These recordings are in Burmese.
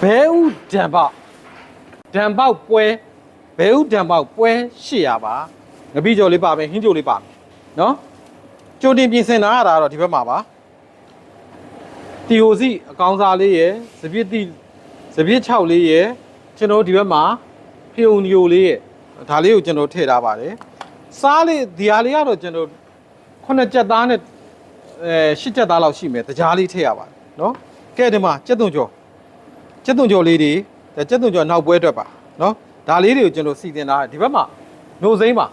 ဘဲဥဒံပေါက်ပွဲဘဲဥဒံပေါက်ပွဲ800ပါငပိကျော်လေးပါမယ်ဟင်းကျော်လေးပါမယ်နော်ကြိုတင်ပြင်ဆင်တာကတော့ဒီဘက်မှာပါတီဟိုစီအကောင်စားလေးရယ်စပစ်6လေးရယ်ကျွန်တော်ဒီဘက်မှာဖျုံညိုလေးရယ်ဒါလေးကိုကျွန်တော်ထည့်ထားပါတယ်စားလေးဒီဟာလေးကတော့ကျွန်တော်9ကြက်သားနဲ့10ကြက်သားလောက်ရှိမယ်တကြားလေးထည့်ရပါတယ်နော်ကဲဒီမှာကြက်သွန်ကျော်လေးတွေကြက်သွန်ကျော်နောက်ပွဲအတွက်ပါနော်ဒါလေးတွေကိုကျွန်တော်စီတင်ထားတယ်ဒီဘက်မှာနိုစိမ့်ပါ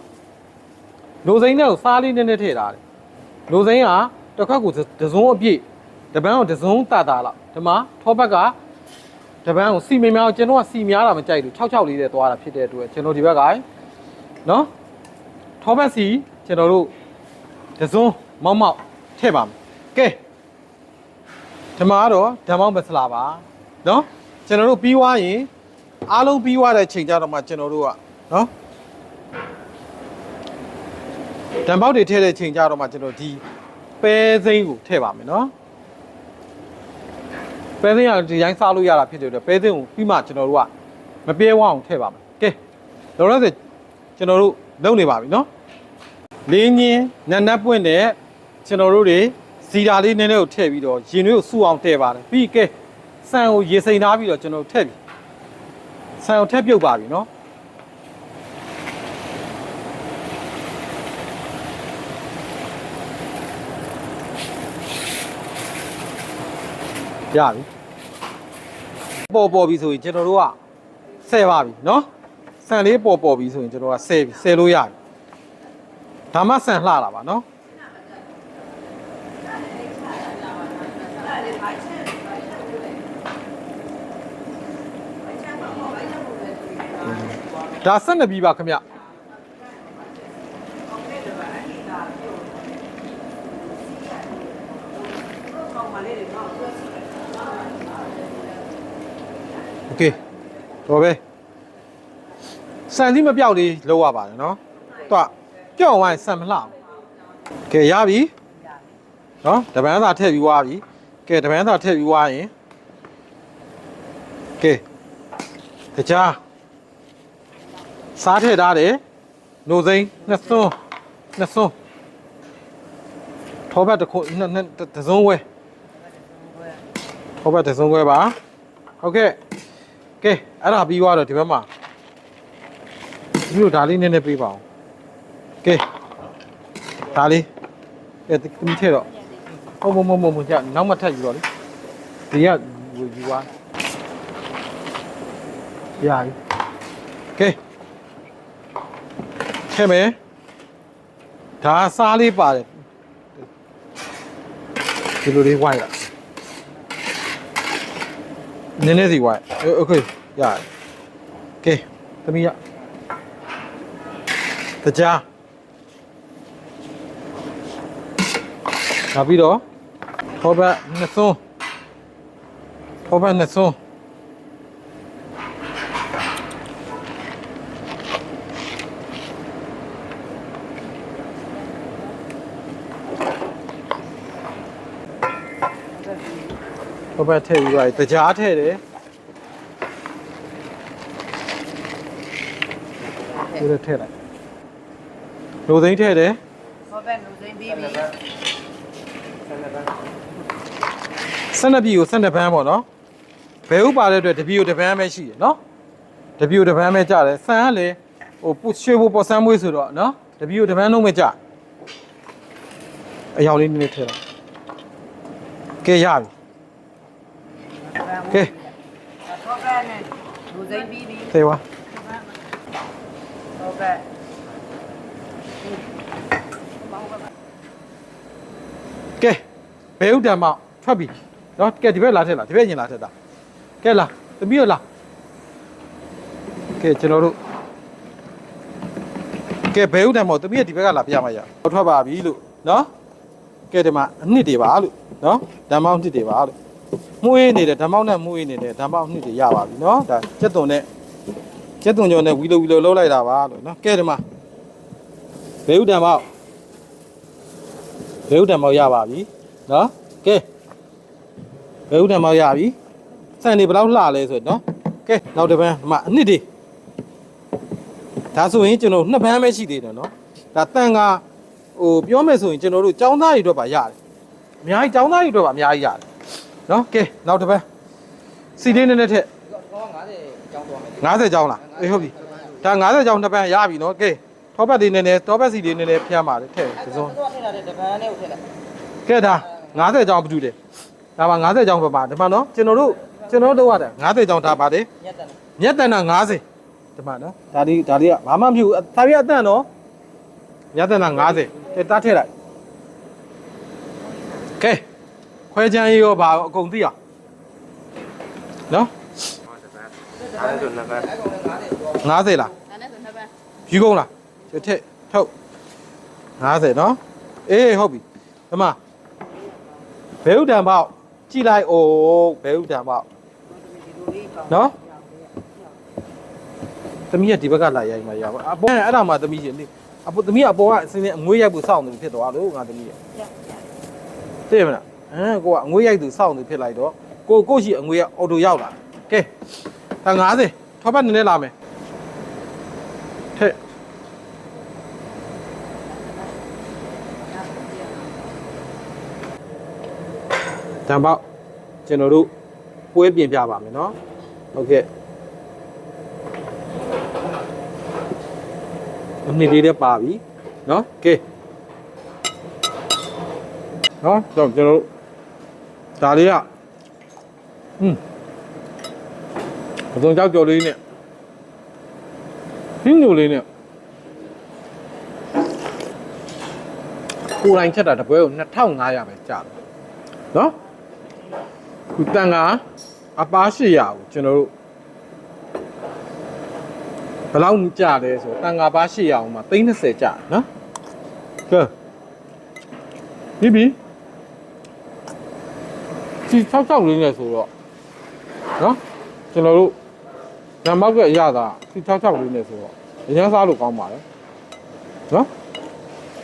နိုစိမ့်နဲ့ကိုစားလေးနည်းနည်းထည့်ထားတယ်နိုစိမ့်ကတစ်ခါကိုတစုံအပြည့်တပန်းကိုတစုံတာလောက်ဒီမှာထောဘက်ကတပန်းကိုစီမများကျွန်တော်ကစီများတာမကြိုက်ဘူး6လေးနဲ့သွားတာဖြစ်တဲ့အတွက်ကျွန်တော်ဒီဘက်ကနော်ထောဘက်စီကျွန်တော်တို့တစုံမောက်ထည့်ပါမယ်ကဲဒီမှာတော့ဓမ္မောက်မဆလာပါနော်ကျွန်တော်တို့ပြီးွားရင်အားလုံးပြီးွားတဲ့ချိန်ကြတော့မှကျွန်တော်တို့ကနော်ဓမ္မောက်တွေထည့်တဲ့ချိန်ကြတော့မှကျွန်တော်ဒီပဲစိမ်းကိုထည့်ပါမယ်နော်ပဲစိမ်းကဒီတိုင်းစားလို့ရတာဖြစ်တယ်ပဲစိမ်းကိုပြီးမှကျွန်တော်တို့ကမပြဲဝအောင်ထည့်ပါမယ်ကဲလောလောဆယ်ကျွန်တော်တို့လုပ်နေပါပြီနော်လင်းချင်းနတ်နတ်ပွင့်တဲ့ကျွန်တော်တို့တွေစီဓာလေးနည်းနည်းကိုထည့်ပြီးတော့ရင်တွေကိုစုအောင်ထည့်ပါတယ်ပြီးကဲဆန်ကိုရေစိမ်ထားပြီးတော့ကျွန်တော်ထည့်ပြီဆန်ကိုထည့်ပြုတ်ပါပြီနော်ရပြီပေါ်ပြီဆိုရင်ကျွန်တော်တို့ကဆဲပါပြီနော်ဆန်လေးပေါ်ပြီဆိုရင်ကျွန်တော်ကဆဲလို့ရပြီဒါမှဆန်လှလာပါနော်ဒါ12ပြီပါခင်ဗျโอเคတော့ပဲဆန်စီမပြောက်လေးလောက်ရပါတယ်နော်တော့ပြောင်းသွားရင်ဆန်မလှအောင်ကဲရပြီနော်တပန်းသာထည့်ပြီးွားပြီကဲတပန်းသာထည့်ပြီးွားရင်ကဲတခြားစားထည့်ထားတယ်နိုစိမ့်နှစ်စွန်းထောဘက်တစ်ခုတစုံဝဲထောဘက်တစုံဝဲပါဟုတ်ကဲ့ကဲအဲ့ဒါပြီးသွားတော့ဒီဘက်မှာဒီလိုဒါလေးနည်းနည်းပေးပါအောင်ကဲဒါလေးအဲ့ဒီထည့်တော့မကြနောက်မှထပ်ယူတော့လေဒီကယူသွားရပြီကဲထဲမယ်ဒါစားလေးပါတယ်ဒီလိုလေးဝိုင်းလာနည်းနည်းစီဝိုင်းโอเคရတယ်ကဲသမီးရတကြားနောက်ပြီးတော့ထောဘက်နှစ်စွန်းထောဘက်ပဲထည့်ပြီးပါတကြားထည့်တယ်ဒီလိုထည့်လိုက်လိုသိန်းထည့်တယ်ဟုတ်ပဲလူစိမ့်ပြီးပြီ12ပြည်ကို12ပန်းပေါ့နော်ဘယ်ဥပါတဲ့အတွက်တပြည်ကိုတစ်ပန်းပဲရှိတယ်နော်တပြည်ကိုတစ်ပန်းပဲကြတယ်ဆန်ကလည်းဟိုရွှေဘိုပေါ်ဆန်းမွေးဆိုတော့နော်တပြည်ကိုတစ်ပန်းလုံးပဲကြအယောင်လေးနည်းနည်းထည့်လိုက်ကဲရပြီကဲဟုတ်ပဲနဲ့လူစိမ့်ပြီးပြီသေပါဟုတ်ပဲကဲဘယ်ဥဒံမောက်ထွက်ပြီနော်ကဲဒီဘက်လာထက်လားဒီဘက်ရင်လာထက်တာကဲလာသမီးရလားကဲကျွန်တော်တို့ကဲဘယ်ဥဒံမောက်သမီးရဒီဘက်ကလာပြမရအောင်ထွက်ပါပြီလို့နော်ကဲဒီမှာအနှစ်တွေပါလို့နော်ဓမ္မောက်နှစ်တွေပါလို့မှုေးနေတယ်ဓမ္မောက်နဲ့မှုေးနေတယ်ဓမ္မောက်နှစ်တွေရပါပြီနော်ဒါကျက်သွန်ကျော်နဲ့ဝီလိုလုံးလိုက်တာပါလို့နော်ကဲဒီမှာဘယ်ဥဒံမောက်ရပါပြီနော်ကဲဘယ်ဥဒ္ဓမောက်ရပြီ ဆန်နေဘယ်လောက်လှလဲဆိုတော့နော်ကဲနောက်တစ်ပန်းဒီမှာအနှစ်တွေဒါဆိုရင်ကျွန်တော်နှစ်ပန်းပဲရှိသေးတယ်နော်ဒါတန်ကဟိုပြောမယ်ဆိုရင်ကျွန်တော်တို့ចောင်းသားတွေအတွက်ပါရတယ်အများကြီးចောင်းသားတွေအတွက်ပါအများကြီးရတယ်နော်ကဲနောက်တစ်ပန်းစီလေးနည်းနည်းထက် 50ကျောင်းသွားမယ်50ကျောင်းလားအေးဟုတ်ပြီဒါ50ကျောင်းနှစ်ပန်းရပြီနော်ကဲထောပတ်လေးနည်းနည်းထောပတ်စီလေးနည်းနည်းဖျက်ပါလေထည့်ဒီစုံ တော့ထည့်လာတဲ့တပန်းနဲ့ကိုထည့်လိုက်က ဲဒါ50ကျောင်းဘာတူလဲဒါပါ50ကျောင်းပဲပါဒီမှာနော်ကျွန်တော်တို့တော့ရတယ်50ကျောင်းဒါပါတယ် ညက်တယ် မြတ်တန်တာ50ဒီမှာနော်ဒါလေးကဘာမှမဖြစ်ဘူးဒါပြအတန်နော်မြတ်တန်တာ50ကဲတားထည့်လိုက်ကဲခွဲချမ်းရောဘာအကုန်သိအောင်နော် ဒါလည်းဆိုနှစ်ပန်း 50လား ဒါနဲ့ဆိုနှစ်ပန်း ယူကုန်လားကျထက်ထုတ်50နော်အေးဟုတ်ပြီဒီမှာဘဲဥတံပေါက်ကြည့်လိုက်အိုးဘဲဥတံပေါက်နော်သမီးကဒီဘက်ကလာရိုက်မှရပါအပေါ်အဲ့ဒါမှသမီးရှင်အပေါ်သမီးအပေါ်ကအစင်းနဲ့အငွေးရိုက်ဖို့စောင့်နေဖြစ်သွားလို့ငါသမီးရဲ့သိမလားကိုကအငွေးရိုက်သူစောင့်နေဖြစ်လိုက်တော့ကိုရှိအငွေးကအော်တိုရောက်လာကဲဒါ50ထောပတ်နည်းနည်းလာမယ်ထက်တံပေါက်ကျွန်တော်တို့ပွဲပြင်ပြပါမယ်နော်ဟုတ်ကဲ့အနည်းလေးလည်းပါပြီနော်ကဲနော်ကျွန်တော်တို့ဒါလေးကဘုံကြောက်ကြော်လေးနဲ့ဟင်းညိုလေးနဲ့ကိုယ်တိုင်ချက်တာတပွဲကို2500ပဲကြာတယ်နော်ခုတန်ကအပား800ကိုကျွန်တော်တို့ဘယ်လောက်ကြာလဲဆိုတန်ကပါ800အောင်မှာ30ကြာနော်ကဲပြီးဒီ66လေးနဲ့ဆိုတော့နော်ကျွန်တော်တို့ဓမ္မောက်ကအရသာဒီ66လေးနဲ့ဆိုတော့အရင်စားလို့ကောင်းပါလေနော်